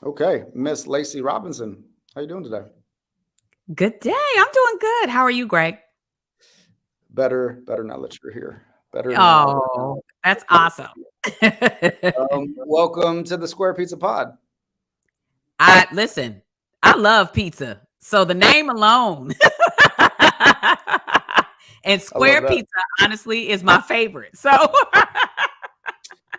Okay, Miss Lacey Robinson, how you doing today? Good day. I'm doing good. How are you, Greg? Better now that you're here. Better now. Oh, that's awesome. Welcome to the Square Pizza Pod. I listen. I love pizza, so the name alone, and I love square that. pizza, honestly, is my favorite. So,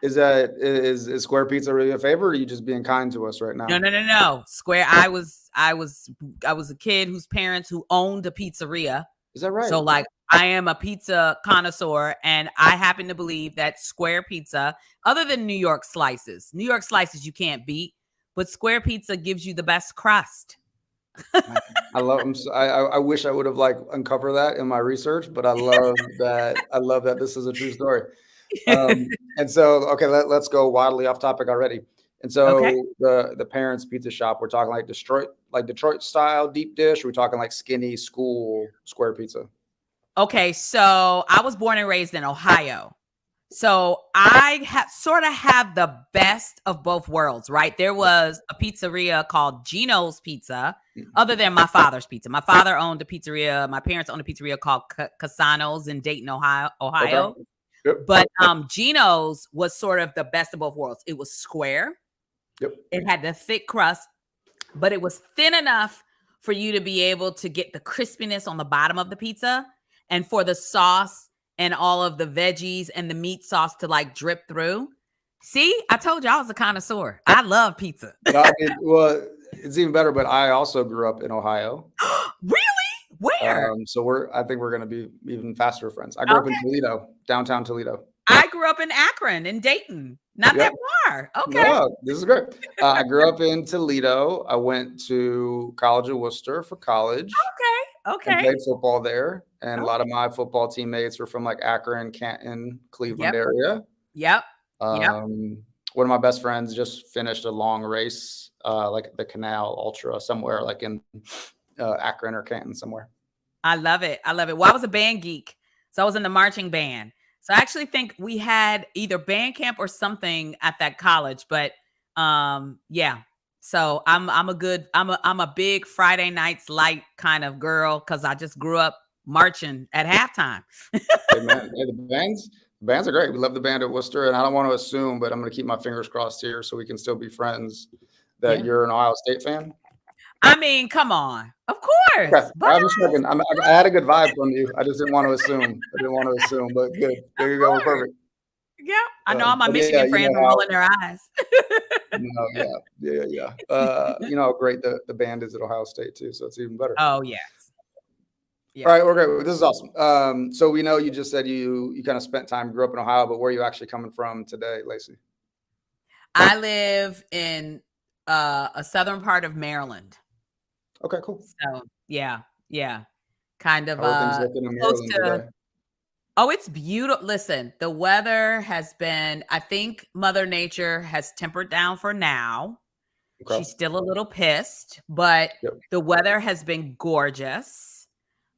Is Square Pizza really a favor, or are you just being kind to us right no, now? no, no, no. Square. I was a kid whose parents who owned a pizzeria. Is that So, right? like, I am a pizza connoisseur, and I happen to believe that square pizza, other than New York slices you can't beat, but square pizza gives you the best crust. I love. I wish I would have like uncovered that in my research, but I love that. I love that this is a true story. And so, okay, let's go wildly off topic already. And Okay. so, the parents' pizza shop, we're talking like Detroit style deep dish. We're talking like skinny school square pizza. Okay. So I was born and raised in Ohio. So I sort of have the best of both worlds, right? There was a pizzeria called Gino's Pizza, other than my father's pizza. My father owned a pizzeria. My parents owned a pizzeria called Casano's in Dayton, Ohio. Okay. Ohio. Yep. But Gino's was sort of the best of both worlds. It was square. Yep. It had the thick crust, but it was thin enough for you to be able to get the crispiness on the bottom of the pizza and for the sauce and all of the veggies and the meat sauce to like drip through. See, I told you I was a connoisseur. I love pizza. No, well, it's even better. But I also grew up in Ohio. Really? Where? So I think we're going to be even faster friends. I grew up in Okay. Toledo, downtown Toledo. I grew up in Akron in Dayton. Not Yep. that far. Okay. No, this is great. I grew up in Toledo. I went to College of Worcester for college Okay. and Okay. played football there. And a lot of Okay. my football teammates were from like Akron, Canton, Cleveland Yep. area. Yep. Yep. Um, One of my best friends just finished a long race, like the Canal Ultra somewhere, like in Akron or Canton somewhere. I love it. I love it. Well, I was a band geek. So I was in the marching band. So I actually think we had either band camp or something at that college, but yeah. So I'm a big Friday nights light kind of girl cuz I just grew up marching at halftime. Hey man, hey, the bands are great. We love the band at Worcester, and I don't want to assume, but I'm going to keep my fingers crossed here so we can still be friends. That Yeah. you're an Ohio State fan. I mean, come on. Of Okay, course. But I'm just checking. I had a good vibe from you. I just didn't want to assume. I didn't want to assume, but good. of There you go. We're course. perfect. Yeah. I know all my But yeah, Michigan you friends know are how. rolling their eyes. No, yeah. You know how great the band is at Ohio State too, so it's even better. Oh, yes. All Yeah. right, okay, well, this is awesome. So we know you just said you kind of spent time, grew up in Ohio, but where are you actually coming from today, Lacey? I live in a southern part of Maryland. Okay, cool. So, yeah, yeah. Kind of How are things looking in close Maryland to. today? Oh, it's beautiful. Listen, the weather has been, I think Mother Nature has tempered down for now. Okay. She's still a little pissed, but Yep. the weather has been gorgeous.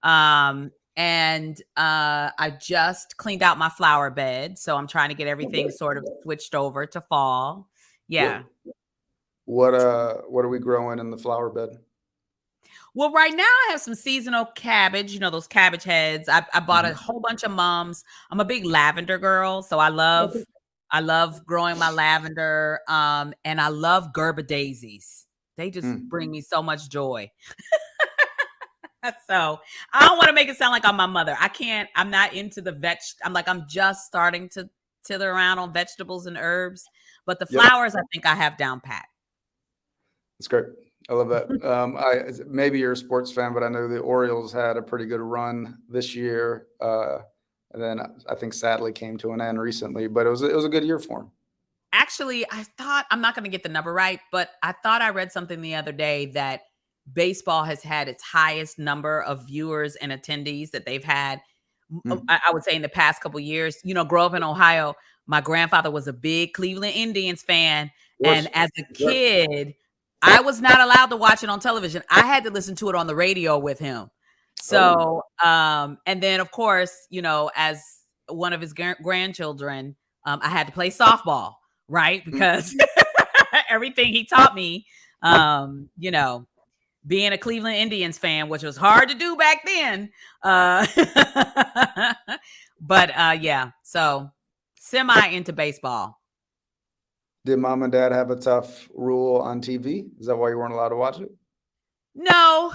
And I just cleaned out my flower bed, so I'm trying to get Oh, everything great. sort of switched over to fall. Yep. Yeah. What are we growing in the flower bed? Well, right now I have some seasonal cabbage, those cabbage heads. I bought a Mhm. whole bunch of mums. I'm a big lavender girl, so I Okay. love I love growing my lavender. And I love Gerber daisies. They just Mm. bring me so much joy. So I don't want to make it sound like I'm my mother. I can't, I'm not into the I'm just starting to tither around on vegetables and herbs. But the Yep. flowers I think I have down pat. That's great. I love that. Maybe you're a sports fan, but I know the Orioles had a pretty good run this year, and then I think sadly came to an end recently. But it was a good year for them. Actually, I thought I'm not going to get the number right, but I thought I read something the other day that baseball has had its highest number of viewers and attendees that they've had. Mm. I would say in the past couple of years. Grow up in Ohio. My grandfather was a big Cleveland Indians fan, Of and course. as a Sure. kid, I was not allowed to watch it on television. I had to listen to it on the radio with him. Oh, So, and then of course, as one of his grandchildren, I had to play softball, right? mm. Because everything he taught me. You know, being a Cleveland Indians fan, which was hard to do back then. But yeah, so semi into baseball. Did mom and dad have a tough rule on TV? Is that why you weren't allowed to watch it? No,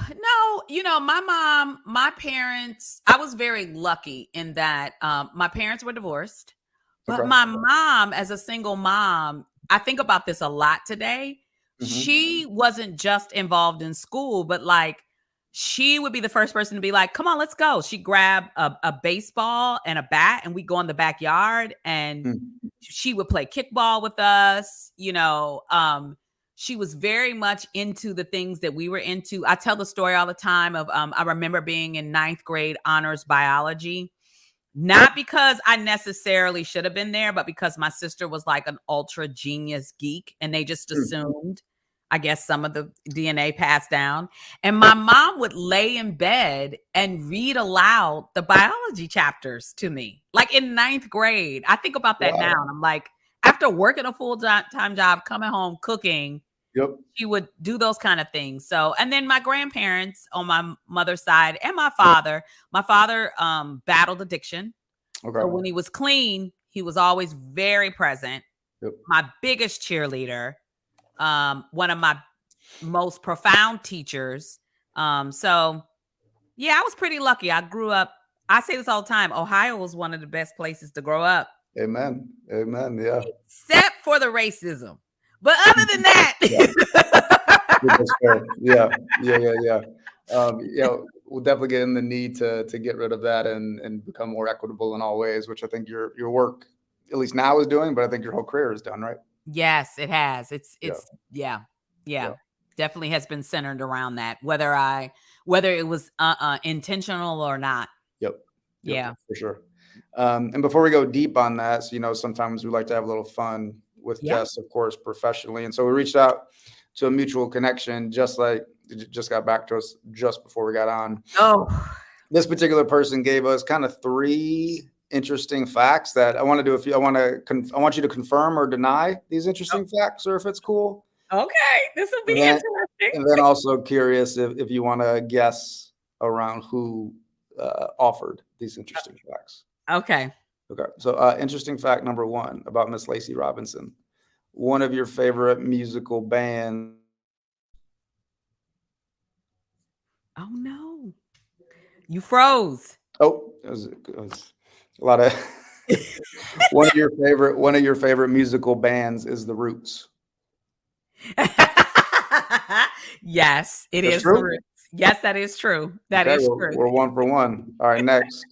you know, my parents, I was very lucky in that my parents were divorced, but Okay. my mom, as a single mom, I think about this a lot today. She wasn't just involved in school, but like she would be the first person to be like, come on, let's go. She'd grab a baseball and a bat and we go in the backyard and she would play kickball with us, you know. She was very much into the things that we were into. I tell the story all the time of I remember being in 9th grade honors biology, not because I necessarily should have been there, but because my sister was like an ultra genius geek and they just assumed, I guess, some of the DNA passed down. And my mom would lay in bed and read aloud the biology chapters to me, like in 9th grade. I think about that now and I'm like, after working a full-time job, coming home, cooking, she would do those kind of things. So, and then my grandparents on my mother's side and my father battled addiction. Okay. So when he was clean, he was always very present. My biggest cheerleader, one of my most profound teachers. So yeah, I was pretty lucky. I grew up, I say this all the time, Ohio was one of the best places to grow up. Amen. Amen. Yeah. Except for the racism. But other than that, we'll definitely get in the need to get rid of that and become more equitable in all ways, which I think your work, at least now, is doing, but I think your whole career is done, right? Yes, it has. It's definitely has been centered around that, whether it was intentional or not. Yeah, for sure. And before we go deep on that, so, you know, sometimes we like to have a little fun with guests, of course, professionally. And so we reached out to a mutual connection, just got back to us just before we got on. Oh, this particular person gave us kind of 3 interesting facts that I want to do. I want you to confirm or deny these interesting facts, or if it's cool. Okay, this will be interesting. And then also curious if you want to guess around who offered these interesting facts. Okay. So interesting fact number 1 about Miss Lacey Robinson. One of your favorite musical bands. Oh no. You froze. Oh, it was a lot of one of your favorite musical bands is The Roots. Yes, it That's is. true? The Roots. Yes, that is true. That is true. We're 1 for 1. All right, next.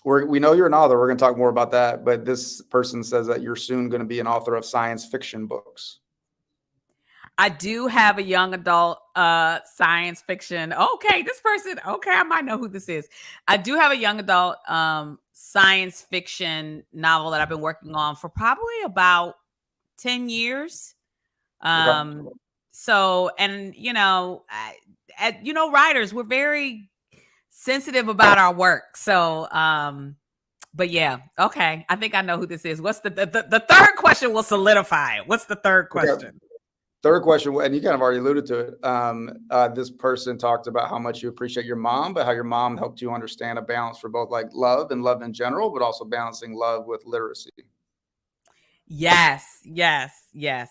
We know you're an author. We're going to talk more about that. But this person says that you're soon going to be an author of science fiction books. I do have a young adult science fiction. Okay, this person. Okay, I might know who this is. I do have a young adult science fiction novel that I've been working on for probably about 10 years. So, and you know, writers, we're very sensitive about our work. So, but yeah, okay. I think I know who this is. What's the third question will solidify it. What's the third question? Okay. Third question, and you kind of already alluded to it. This person talked about how much you appreciate your mom, but how your mom helped you understand a balance for both like love and love in general, but also balancing love with literacy. Yes.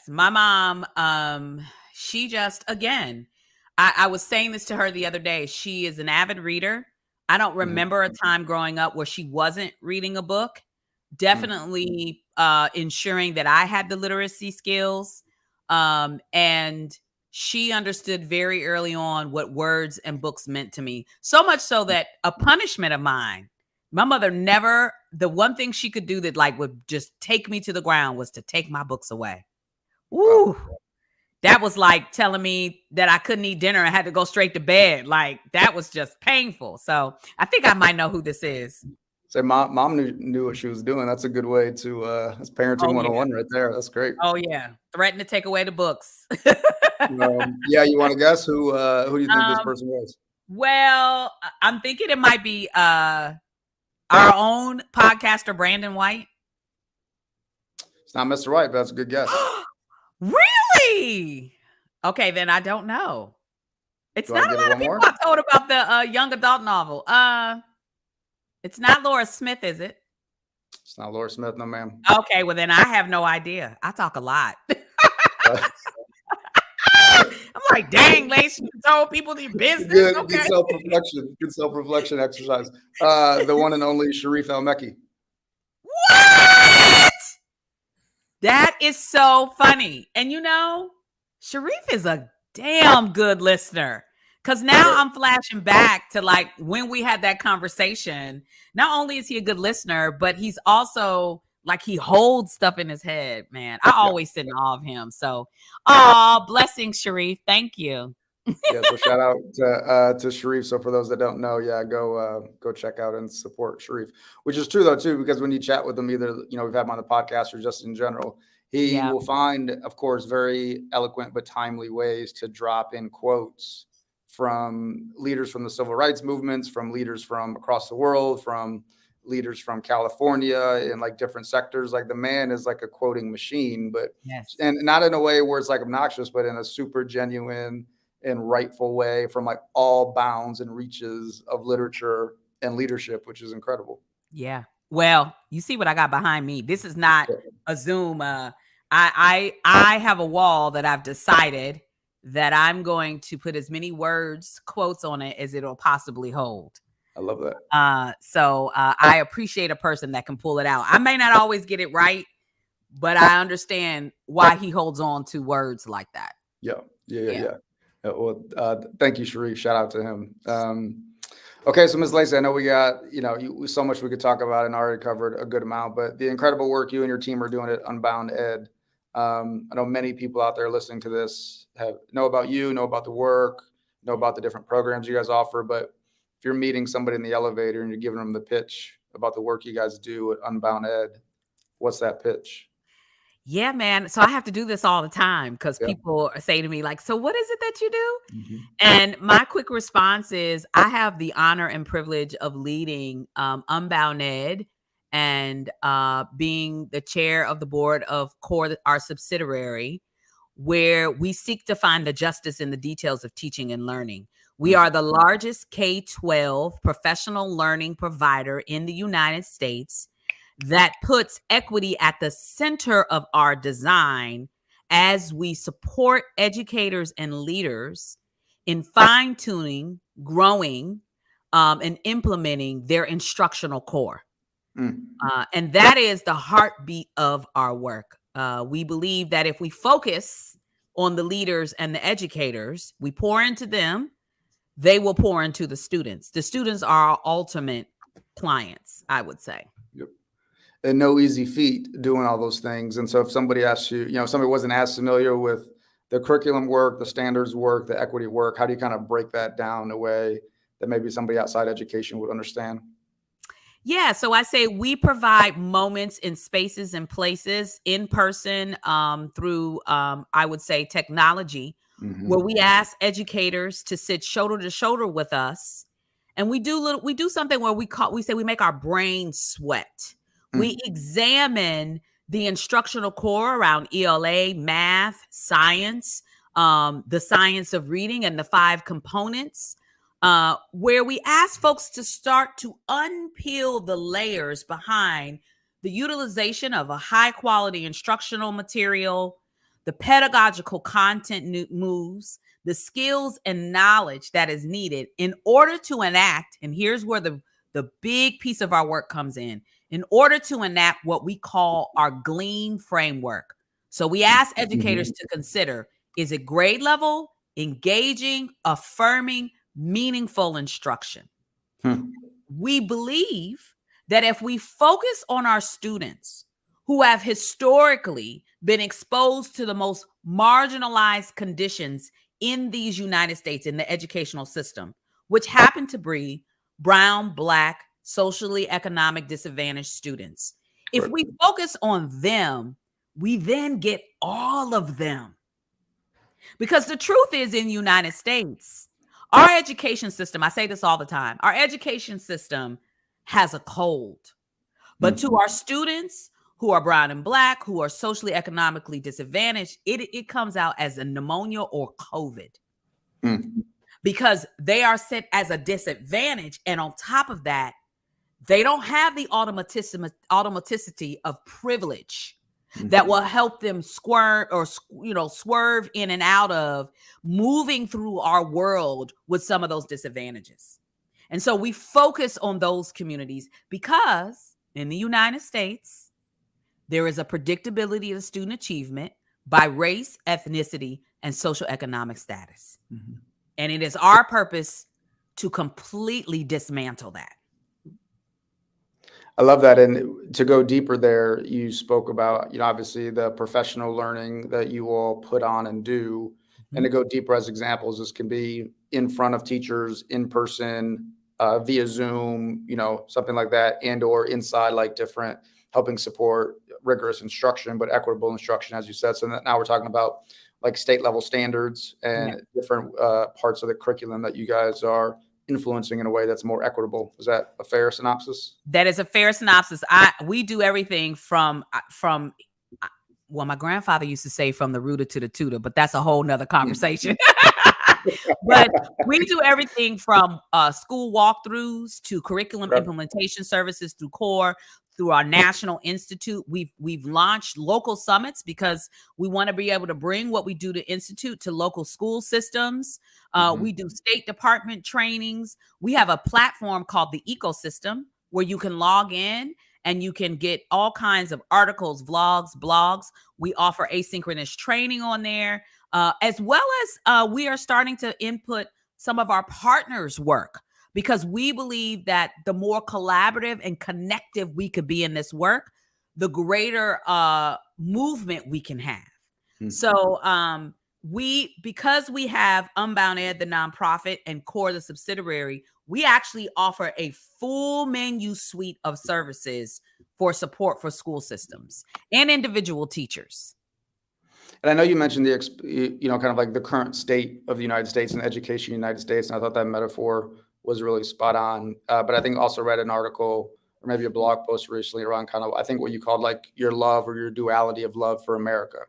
My mom, she just, again, I was saying this to her the other day. She is an avid reader. I don't remember a time growing up where she wasn't reading a book. Definitely ensuring that I had the literacy skills. And she understood very early on what words and books meant to me. So much so that a punishment of mine, my mother never, the one thing she could do that like would just take me to the ground was to take my books away. Ooh. That was like telling me that I couldn't eat dinner and had to go straight to bed. Like that was just painful. So I think I might know who this is. So mom knew what she was doing. That's a good way to that's parenting 101 right there. That's great. Oh yeah. Threaten to take away the books. Yeah, you want to guess who do you think this person was? Well, I'm thinking it might be our own podcaster, Brandon White. It's not Mr. White, but that's a good guess. Really? Okay, then I don't know. It's Do not I a give it lot of one people more? I told about the young adult novel. It's not Laura Smith, is it? It's not Laura Smith, no ma'am. Okay, well then I have no idea. I talk a lot. Uh, I'm like, dang, Lacey, you told people the business. good Okay. self-reflection exercise. The one and only Sharif El-Mekki. What? That is so funny. And Sharif is a damn good listener. Cause now Right. I'm flashing back to like when we had that conversation. Not only is he a good listener, but he's also like he holds stuff in his head, man. I Yeah. always sit in awe of him. So, blessings, Sharif. Thank you. Yeah, so shout out to Sharif. So for those that don't know, yeah, go check out and support Sharif, which is true though too, because when you chat with him, either we've had him on the podcast or just in general, he Yeah. will find, of course, very eloquent but timely ways to drop in quotes from leaders from the civil rights movements, from leaders from across the world, from leaders from California in like different sectors. Like the man is like a quoting machine, but Yes. and not in a way where it's like obnoxious, but in a super genuine and rightful way from like all bounds and reaches of literature and leadership, which is incredible. Yeah. Well, you see what I got behind me. This is not Yeah, a Zoom. I have a wall that I've decided that I'm going to put as many words, quotes on it as it'll possibly hold. I love that. So I appreciate a person that can pull it out. I may not always get it right, but I understand why he holds on to words like that. Yeah. Yeah. Well, thank you, Sharif. Shout out to him. Okay, so Ms. Lacey, I know we got so much we could talk about and already covered a good amount, but the incredible work you and your team are doing at UnboundEd. I know many people out there listening to this know about you, know about the work, know about the different programs you guys offer. But if you're meeting somebody in the elevator and you're giving them the pitch about the work you guys do at UnboundEd, what's that pitch? Yeah, man. So I have to do this all the time because Yeah. people say to me, like, so what is it that you do? Mhm. And my quick response is I have the honor and privilege of leading UnboundEd and being the chair of the board of CORE, our subsidiary, where we seek to find the justice in the details of teaching and learning. We Mm. are the largest K-12 professional learning provider in the United States that puts equity at the center of our design as we support educators and leaders in fine-tuning, growing, and implementing their instructional core. Mm. And that is the heartbeat of our work. We believe that if we focus on the leaders and the educators, we pour into them, they will pour into the students. The students are our ultimate clients, I would say. Yep. And no easy feat doing all those things. And so if somebody asks you, if somebody wasn't as familiar with the curriculum work, the standards work, the equity work, how do you kind of break that down in a way that maybe somebody outside education would understand? Yeah, so I say we provide moments in spaces and places in person through, I would say, technology, where we ask educators to sit shoulder to shoulder with us, and we do something where we say we make our brain sweat. We Mm. examine the instructional core around ELA, math, science, the science of reading, and the 5 components where we ask folks to start to unpeel the layers behind the utilization of a high quality instructional material, the pedagogical content moves, the skills and knowledge that is needed in order to enact. And here's where the big piece of our work comes in order to enact what we call our GLEAN framework. So we ask educators to consider, is it grade level, engaging, affirming, meaningful instruction? Hmm. We believe that if we focus on our students who have historically been exposed to the most marginalized conditions in these United States in the educational system, which happen to be brown, Black, socially economic disadvantaged students. If Right. we focus on them, we then get all of them. Because the truth is, in the United States, our education system, I say this all the time, our education system has a cold. But to our students who are brown and black, who are socially economically disadvantaged, it comes out as a pneumonia or COVID because they are set as a disadvantage. And on top of that, they don't have the automaticity of privilege that will help them swerve in and out of moving through our world with some of those disadvantages. And so we focus on those communities because in the United States, there is a predictability of student achievement by race, ethnicity, and social economic status. And it is our purpose to completely dismantle that. I love that. And to go deeper there, you spoke about, obviously the professional learning that you all put on and do. And to go deeper as examples, this can be in front of teachers, in person, via Zoom, something like that, and or inside, like different helping support rigorous instruction, but equitable instruction, as you said. So now we're talking about like state level standards and different parts of the curriculum that you guys are influencing in a way that's more equitable. Is that a fair synopsis? That is a fair synopsis. We do everything from well, my grandfather used to say from the rooter to the tutor, but that's a whole nother conversation. But we do everything from school walkthroughs to curriculum implementation services through CORE, through our national institute. We've launched local summits because we want to be able to bring what we do to institute to local school systems. We do State Department trainings. We have a platform called the Ecosystem where you can log in and you can get all kinds of articles, vlogs, blogs. We offer asynchronous training on there, as well as we are starting to input some of our partners' work, because we believe that the more collaborative and connective we could be in this work, the greater movement we can have. So because we have UnboundEd, the nonprofit, and CORE, the subsidiary, we actually offer a full menu suite of services for support for school systems and individual teachers. And I know you mentioned kind of like the current state of the United States and education in the United States. And I thought that metaphor was really spot on. But I think also read an article or maybe a blog post recently around kind of, I think what you called like your love or your duality of love for America.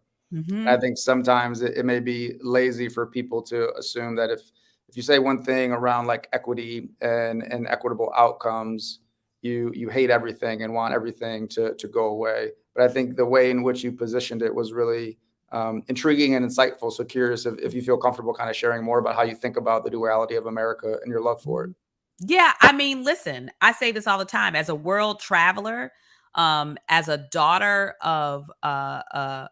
I think sometimes it may be lazy for people to assume that if you say one thing around like equity and equitable outcomes, you hate everything and want everything to go away. But I think the way in which you positioned it was really intriguing and insightful. So curious if you feel comfortable kind of sharing more about how you think about the duality of America and your love for it. Yeah, I mean, listen, I say this all the time as a world traveler, as a daughter of a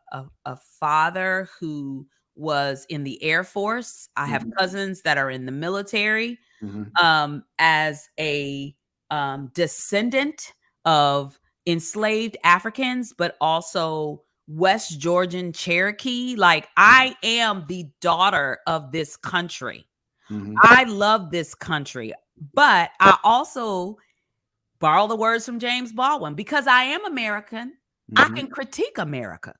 father who was in the Air Force. I have cousins that are in the military. As a descendant of enslaved Africans, but also West Georgian Cherokee. Like, I am the daughter of this country. I love this country, but I also borrow the words from James Baldwin. Because I am American, I can critique America.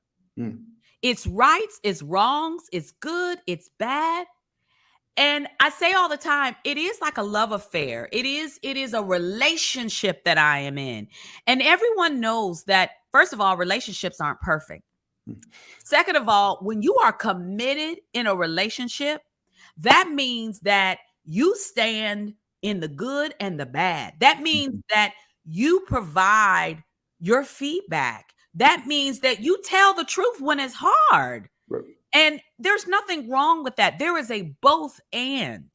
Its rights, its wrongs, it's good, it's bad. And I say all the time, it is like a love affair. It is a relationship that I am in. And everyone knows that, first of all, relationships aren't perfect. Second of all, when you are committed in a relationship, that means that you stand in the good and the bad. That means that you provide your feedback. That means that you tell the truth when it's hard. And there's nothing wrong with that. There is a both and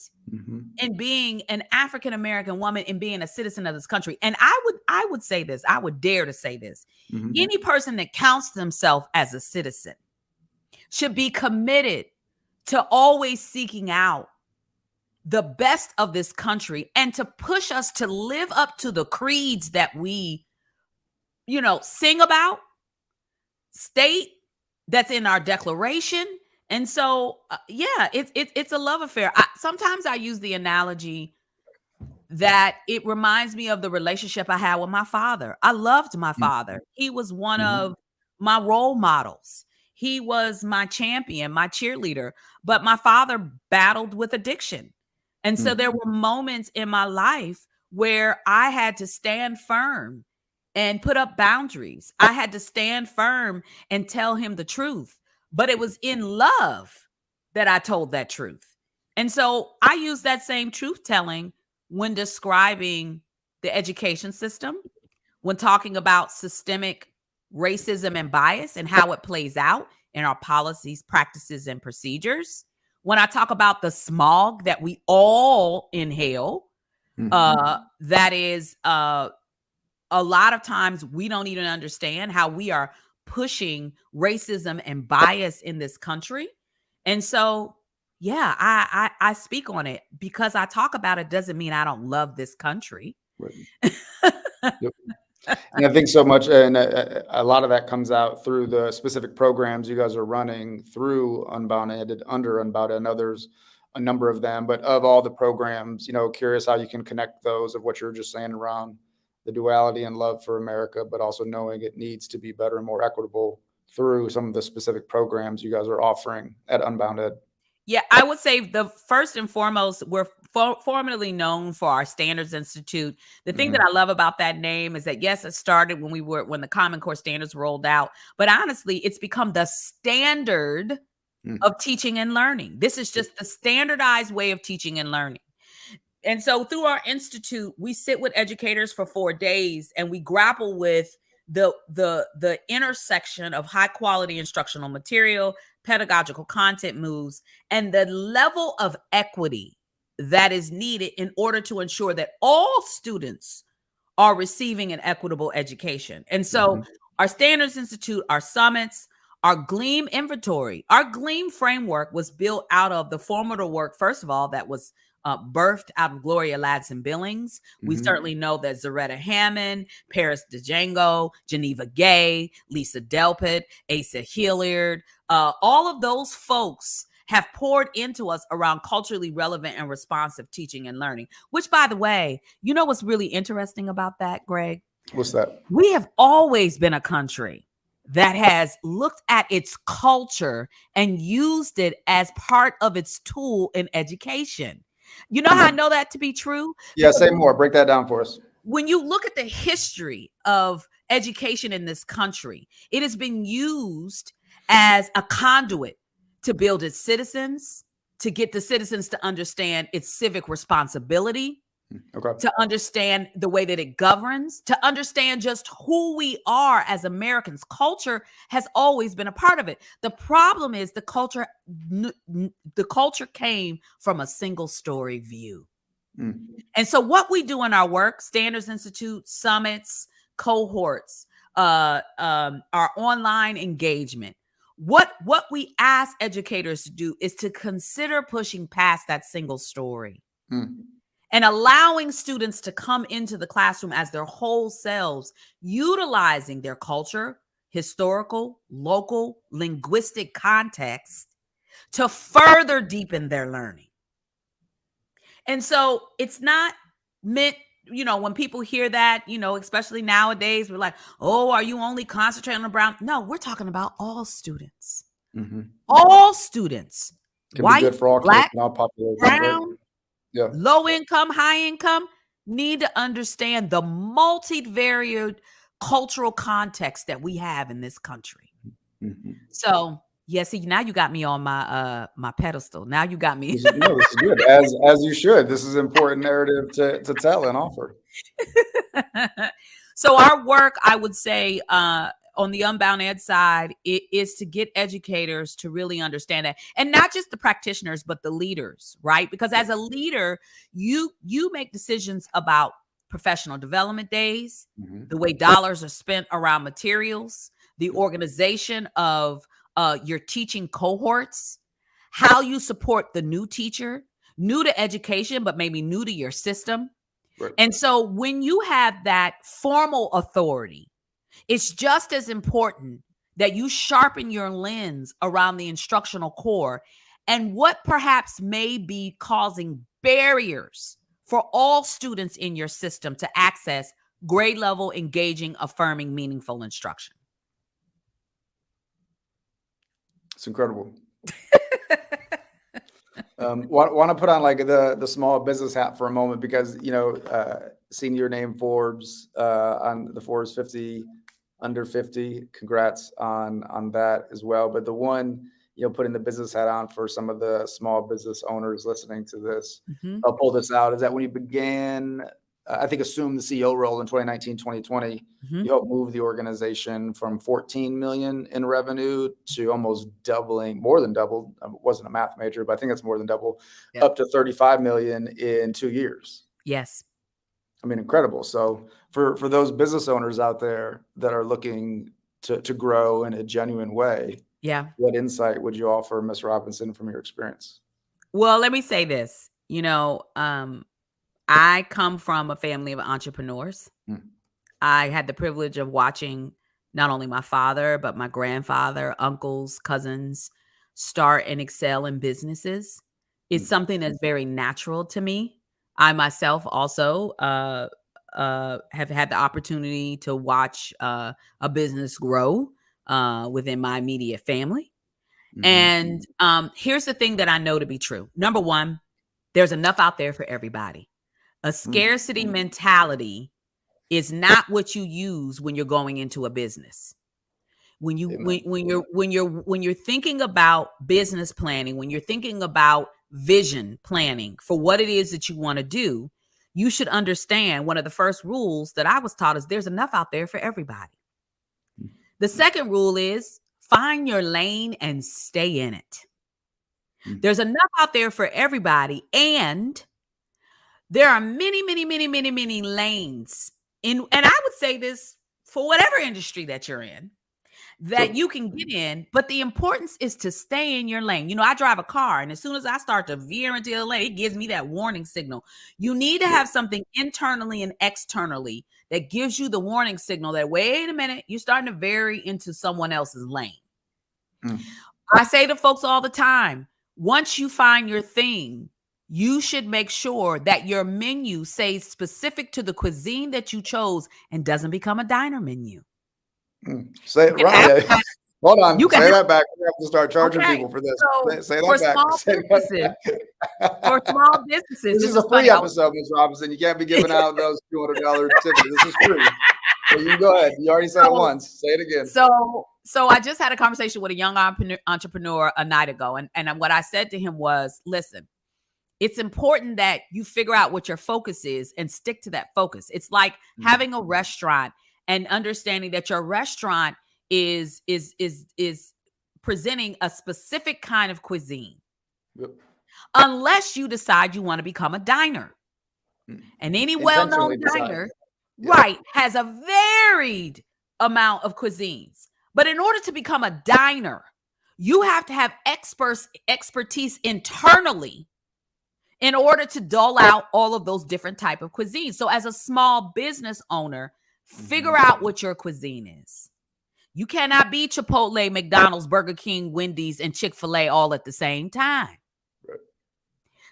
in being an African-American woman and being a citizen of this country. And I would say this, I would dare to say this. Any person that counts themselves as a citizen should be committed to always seeking out the best of this country and to push us to live up to the creeds that we, sing about, state that's in our declaration. And so, it's a love affair. Sometimes I use the analogy that it reminds me of the relationship I had with my father. I loved my father. He was one of my role models. He was my champion, my cheerleader, but my father battled with addiction. And so there were moments in my life where I had to stand firm and put up boundaries. I had to stand firm and tell him the truth, but it was in love that I told that truth. And so I use that same truth telling when describing the education system, when talking about systemic racism and bias and how it plays out in our policies, practices, and procedures. When I talk about the smog that we all inhale, that is a lot of times we don't even understand how we are pushing racism and bias in this country. And so, yeah, I speak on it because I talk about it doesn't mean I don't love this country. Right. Yep. And I think so much, and a lot of that comes out through the specific programs you guys are running through UnboundEd, under UnboundEd, and others, a number of them. But of all the programs, curious how you can connect those of what you're just saying around the duality and love for America, but also knowing it needs to be better and more equitable through some of the specific programs you guys are offering at UnboundEd. Yeah, I would say the first and foremost, we're formerly known for our Standards Institute. The thing that I love about that name is that, yes, it started when the Common Core standards rolled out, but honestly, it's become the standard of teaching and learning. This is just the standardized way of teaching and learning. And so through our institute, we sit with educators for 4 days and we grapple with the intersection of high quality instructional material, pedagogical content moves, and the level of equity that is needed in order to ensure that all students are receiving an equitable education. And so our Standards Institute, our summits, our GLEAM inventory, our GLEAM framework was built out of the formidable work, first of all, that was birthed out of Gloria Ladson Billings. We certainly know that Zaretta Hammond, Paris DeJango, Geneva Gay, Lisa Delpit, Asa Hilliard, all of those folks have poured into us around culturally relevant and responsive teaching and learning, which, by the way, you know what's really interesting about that, Greg? What's that? We have always been a country that has looked at its culture and used it as part of its tool in education. You know how I know that to be true? Yeah, say more. Break that down for us. When you look at the history of education in this country, it has been used as a conduit to build its citizens, to get the citizens to understand its civic responsibility, to understand the way that it governs, to understand just who we are as Americans. Culture has always been a part of it. The problem is the culture came from a single story view. And so what we do in our work, Standards Institute, summits, cohorts, our online engagement, what we ask educators to do is to consider pushing past that single story. And allowing students to come into the classroom as their whole selves, utilizing their culture, historical, local, linguistic context to further deepen their learning. And so it's not meant, when people hear that, especially nowadays, we're like, oh, are you only concentrating on brown? No, we're talking about all students. All students. Can White, be good for all black, kids and all populations. brown, Right? Yeah. Low income, high income, need to understand the multivariate cultural context that we have in this country. So, yeah, see, now you got me on my pedestal. Now you got me. This is good, as you should. This is important narrative to tell and offer. So our work, I would say, on the UnboundEd side, it is to get educators to really understand that, and not just the practitioners, but the leaders, right? Because as a leader, you make decisions about professional development days, the way dollars are spent around materials, the organization of your teaching cohorts, how you support the new teacher, new to education, but maybe new to your system. Right. And so when you have that formal authority, it's just as important that you sharpen your lens around the instructional core and what perhaps may be causing barriers for all students in your system to access grade level, engaging, affirming, meaningful instruction. It's incredible. Want to put on like the small business hat for a moment, because seen your name Forbes on the Forbes 50 under 50. Congrats on that as well. But the one, putting the business hat on for some of the small business owners listening to this, Mhm. I'll pull this out, is that when you began, I think, assume the CEO role in 2019, 2020, Mhm. you helped move the organization from 14 million in revenue to almost doubling, more than double. I wasn't a math major, but I think that's more than double, Yep. up to 35 million in 2 years. Yes. I mean, incredible. So for those business owners out there that are looking to grow in a genuine way, Yeah. what insight would you offer, Ms. Robinson, from your experience? Well, let me say this. I come from a family of entrepreneurs. Mm. I had the privilege of watching not only my father, but my grandfather, uncles, cousins start and excel in businesses. It's Mm. something that's very natural to me. I myself also have had the opportunity to watch a business grow within my immediate family. Mhm. And here's the thing that I know to be true. Number one, there's enough out there for everybody. A scarcity mentality is not what you use when you're going into a business. When you're thinking about business planning, when you're thinking about vision planning for what it is that you want to do, you should understand one of the first rules that I was taught is there's enough out there for everybody. The second rule is find your lane and stay in it. There's enough out there for everybody, and there are many, many, many, many, many lanes and I would say this for whatever industry that you're in, that you can get in, but the importance is to stay in your lane. I drive a car, and as soon as I start to veer into the lane, it gives me that warning signal. You need to have something internally and externally that gives you the warning signal that, wait a minute, you're starting to vary into someone else's lane. I say to folks all the time, once you find your thing, you should make sure that your menu stays specific to the cuisine that you chose and doesn't become a diner menu. Say it right. Yeah. Hold on. Say that back. We have to start charging people for this. So say for that back. For small businesses, this is a free episode, Ms. Robinson. You can't be giving out those $200 tips. This is free. So you can go ahead. You already said it once. Say it again. So I just had a conversation with a young entrepreneur a night ago. And what I said to him was, listen, it's important that you figure out what your focus is and stick to that focus. It's like having a restaurant and understanding that your restaurant is presenting a specific kind of cuisine. Yep. Unless you decide you want to become a diner. And any well-known diner, right, has a varied amount of cuisines. But in order to become a diner, you have to have expertise internally in order to dole out all of those different type of cuisines. So as a small business owner, figure out what your cuisine is. You cannot be Chipotle, McDonald's, Burger King, Wendy's, and Chick-fil-A all at the same time. Right.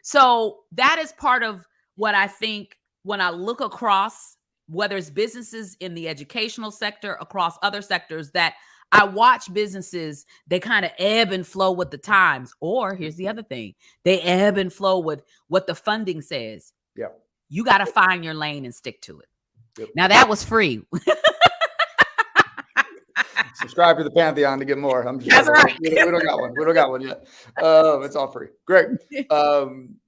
So that is part of what I think when I look across, whether it's businesses in the educational sector, across other sectors, that I watch businesses, they kind of ebb and flow with the times. Or here's the other thing, they ebb and flow with what the funding says. Yeah. You got to find your lane and stick to it. Yep. Now that was free. Subscribe to the Pantheon to get more. I'm just That's right. We don't got one. We don't got one yet. It's all free. Great. And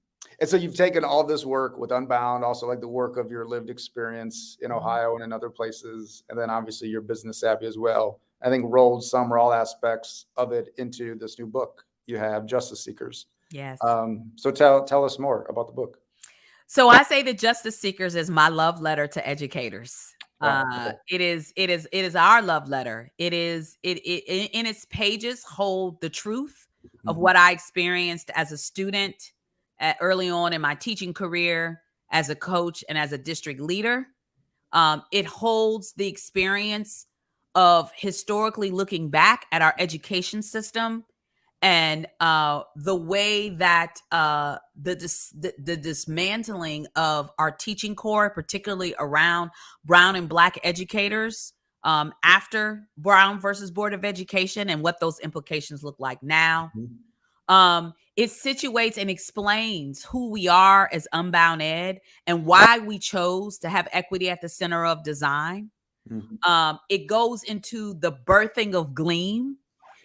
so you've taken all this work with Unbound, also like the work of your lived experience in Ohio and in other places, and then obviously your business savvy as well. I think rolled some or all aspects of it into this new book you have, Justice Seekers. Yes. So tell us more about the book. So I say that Justice Seekers is my love letter to educators. Wow. It is our love letter. It in its pages hold the truth of what I experienced as a student early on in my teaching career, as a coach, and as a district leader. It holds the experience of historically looking back at our education system and the way that the dismantling of our teaching corps, particularly around Brown and Black educators after Brown versus Board of Education, and what those implications look like now. It situates and explains who we are as UnboundEd and why we chose to have equity at the center of design. It goes into the birthing of Gleam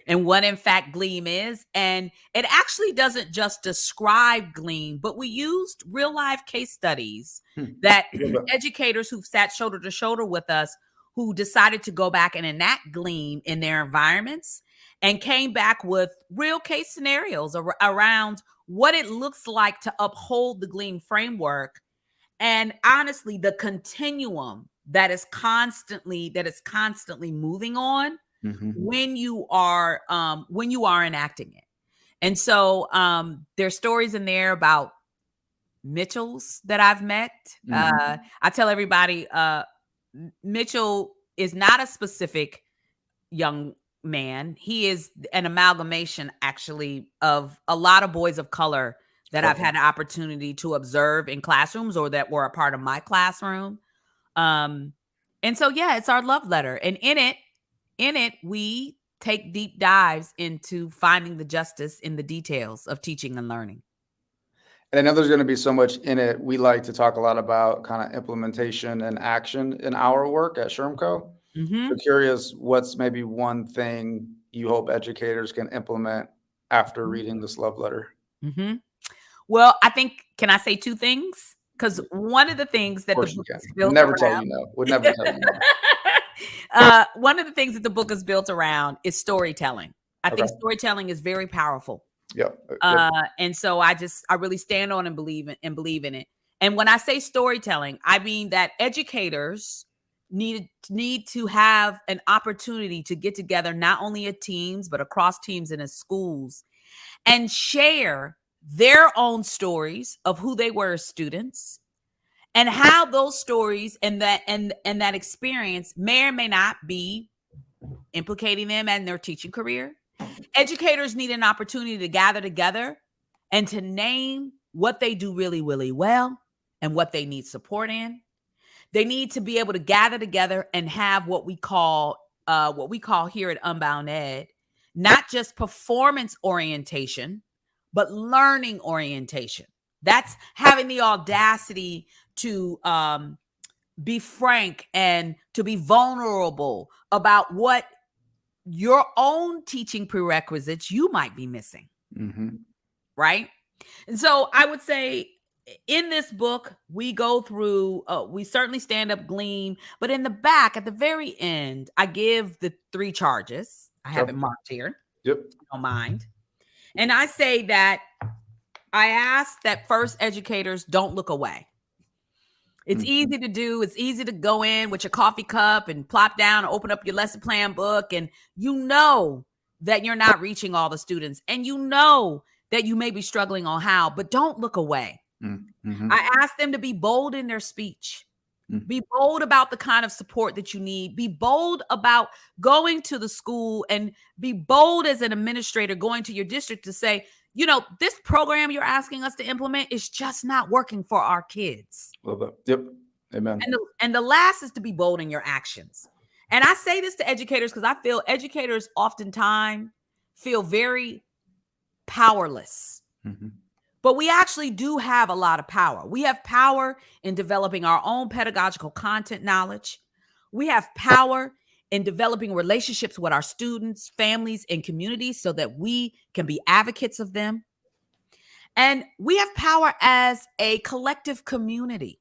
and what in fact Gleam is. And it actually doesn't just describe Gleam, but we used real life case studies that educators who've sat shoulder to shoulder with us, who decided to go back and enact Gleam in their environments, and came back with real case scenarios around what it looks like to uphold the Gleam framework. And honestly, the continuum that is constantly moving on when you are enacting it. And so there's stories in there about Mitchells that I've met. I tell everybody, Mitchell is not a specific young man. He is an amalgamation, actually, of a lot of boys of color that I've had an opportunity to observe in classrooms or that were a part of my classroom. And so, yeah, it's our love letter. And in it, we take deep dives into finding the justice in the details of teaching and learning. And I know there's going to be so much in it. We like to talk a lot about kind of implementation and action in our work at SHRMCO. So curious, what's maybe one thing you hope educators can implement after reading this love letter? Well, I think, can I say two things? Because one of the things that the book is built never around, tell you no. Would never tell you no. One of the things that the book is built around is storytelling. I think storytelling is very powerful. And so I really stand on and believe in it. And when I say storytelling, I mean that educators need to have an opportunity to get together, not only at teams, but across teams and at schools, and share their own stories of who they were as students and how those stories and that experience may or may not be implicating them in their teaching career. Educators need an opportunity to gather together and to name what they do really, really well and what they need support in. They need to be able to gather together and have what we call here at UnboundEd, not just performance orientation, but learning orientation. That's having the audacity to be frank and to be vulnerable about what your own teaching prerequisites you might be missing. Right? And so I would say in this book, we go through, we certainly stand up Gleam, but in the back, at the very end, I give the 3 charges. I have it marked here. Don't mind. And I say that I ask that first educators don't look away. It's easy to do. It's easy to go in with your coffee cup and plop down, open up your lesson plan book, and you know that you're not reaching all the students, and you know that you may be struggling on how, but don't look away. I ask them to be bold in their speech. Be bold about the kind of support that you need. Be bold about going to the school, and be bold as an administrator going to your district to say, you know, this program you're asking us to implement is just not working for our kids. Love that. Yep. Amen. And the last is to be bold in your actions. And I say this to educators because I feel educators oftentimes feel very powerless. But we actually do have a lot of power. We have power in developing our own pedagogical content knowledge. We have power in developing relationships with our students, families, and communities so that we can be advocates of them. And we have power as a collective community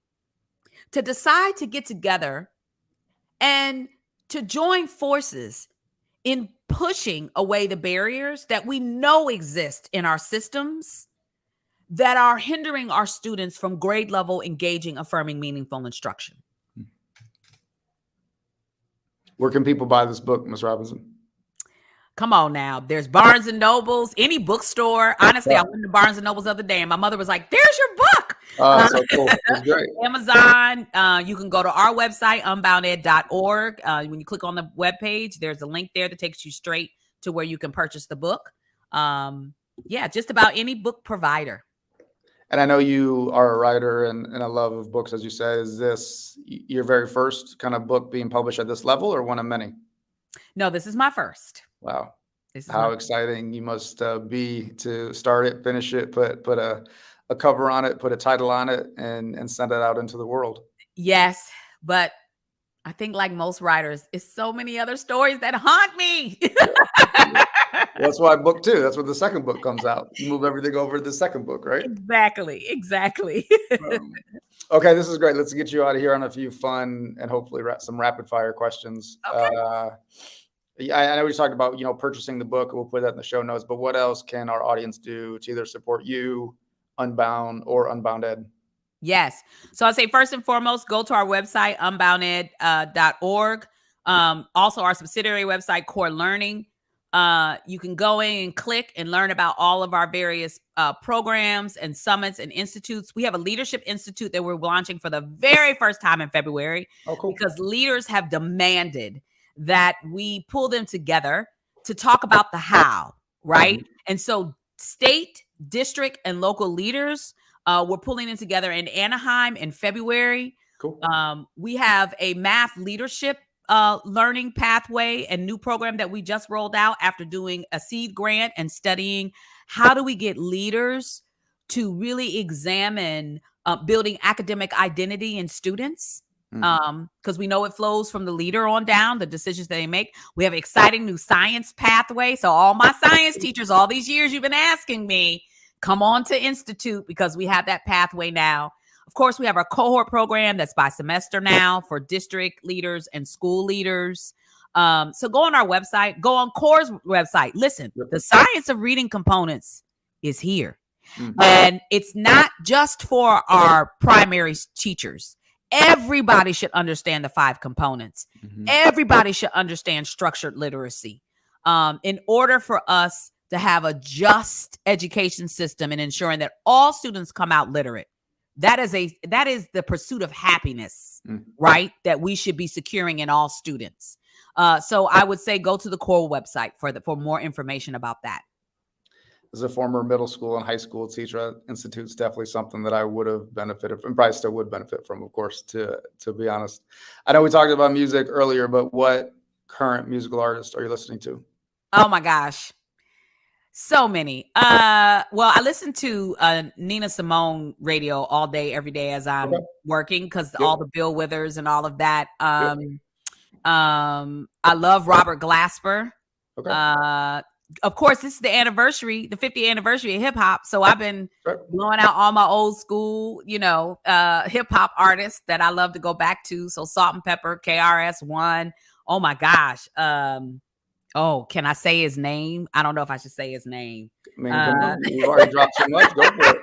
to decide to get together and to join forces in pushing away the barriers that we know exist in our systems that are hindering our students from grade level engaging, affirming, meaningful instruction. Where can people buy this book, Ms. Robinson? Come on now. There's Barnes and Nobles, any bookstore. Honestly, I went to Barnes and Nobles the other day and my mother was like, there's your book. So cool. That's great. Amazon. You can go to our website, unbounded.org. When you click on the webpage, there's a link there that takes you straight to where you can purchase the book. Just about any book provider. And I know you are a writer and a love of books, as you say. Is this your very first kind of book being published at this level or one of many? No, this is my first. Wow. This is How my exciting you must be to start it, finish it, put a cover on it, put a title on it, and send it out into the world. yes, but I think like most writers, it's so many other stories that haunt me. Yeah. Yeah. Well, that's why book two. That's when the second book comes out. You move everything over to the second book, right? Exactly. Um, okay, this is great. Let's get you out of here on a few fun and hopefully some rapid fire questions. Okay. Yeah, I know we talked about, purchasing the book. We'll put that in the show notes. But what else can our audience do to either support you, Unbound, or UnboundEd? Yes. So I'd say first and foremost, go to our website, unbounded.org. Also our subsidiary website, Core Learning. You can go in and click and learn about all of our various programs and summits and institutes. We have a leadership institute that we're launching for the very first time in February Oh, cool. because leaders have demanded that we pull them together to talk about the how, right? And so state, district, and local leaders, we're pulling it together in Anaheim in February. Cool. We have a math leadership learning pathway and new program that we just rolled out after doing a seed grant and studying how do we get leaders to really examine building academic identity in students. Because we know it flows from the leader on down, the decisions that they make. We have an exciting new science pathway. So all my science teachers, all these years you've been asking me, come on to Institute because we have that pathway now. Of course, we have our cohort program that's by semester now for district leaders and school leaders. So go on our website, go on CORE's website. Listen, the science of reading components is here. And it's not just for our primary teachers. Everybody should understand the 5 components. Everybody should understand structured literacy in order for us to have a just education system and ensuring that all students come out literate. That is the pursuit of happiness, right? That we should be securing in all students. So I would say go to the CORE website for more information about that. As a former middle school and high school teacher, Institute's definitely something that I would have benefited from, and probably still would benefit from, of course, to be honest. I know we talked about music earlier, but what current musical artist are you listening to? Oh my gosh. So many. Well, I listen to Nina Simone radio all day, every day as I'm working because all the Bill Withers and all of that. I love Robert Glasper. Of course, this is the 50th anniversary of hip hop. So I've been blowing out all my old school, hip hop artists that I love to go back to. So Salt and Pepper, KRS-One. Oh my gosh. Oh, can I say his name? I don't know if I should say his name. You've already dropped so much. Go for it.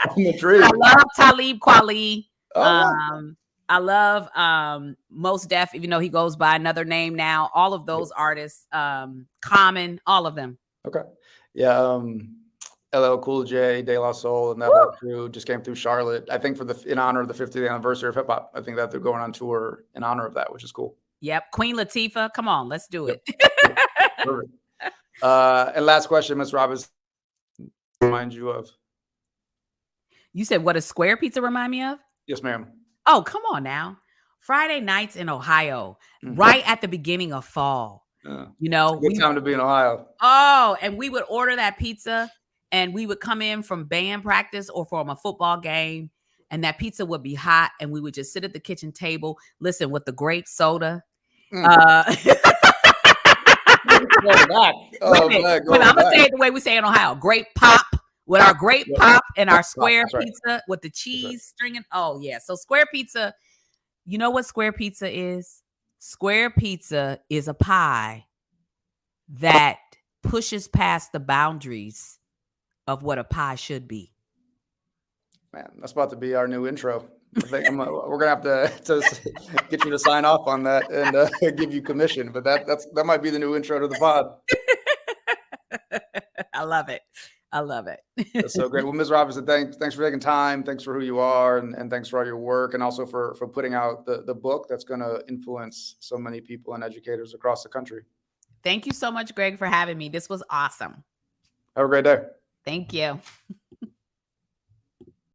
I'm intrigued. I love Talib Kweli. I love Mos Def, even though he goes by another name now. All of those artists, Common, all of them. Okay. Yeah. LL Cool J, De La Soul, and that whole crew just came through Charlotte. I think in honor of the 50th anniversary of hip hop. I think that they're going on tour in honor of that, which is cool. Yep. Queen Latifah. Come on, let's do it. Perfect. And last question, Ms. Robinson, remind you of? You said, what does Square Pizza remind me of? Yes, ma'am. Oh, come on now. Friday nights in Ohio, right at the beginning of fall. Good time to be in Ohio. Oh, and we would order that pizza and we would come in from band practice or from a football game. And that pizza would be hot, and we would just sit at the kitchen table, listen with the grape soda. I'm gonna say it the way we say it in Ohio: grape pop with our grape pop and our square pizza with the cheese stringing. Oh yeah, so square pizza. You know what square pizza is? Square pizza is a pie that pushes past the boundaries of what a pie should be. Man, that's about to be our new intro. I think we're gonna have to get you to sign off on that and give you commission. But that might be the new intro to the pod. I love it. That's so great. Well, Ms. Robinson, thanks for taking time. Thanks for who you are, and thanks for all your work, and also for putting out the book that's going to influence so many people and educators across the country. Thank you so much, Greg, for having me. This was awesome. Have a great day. Thank you.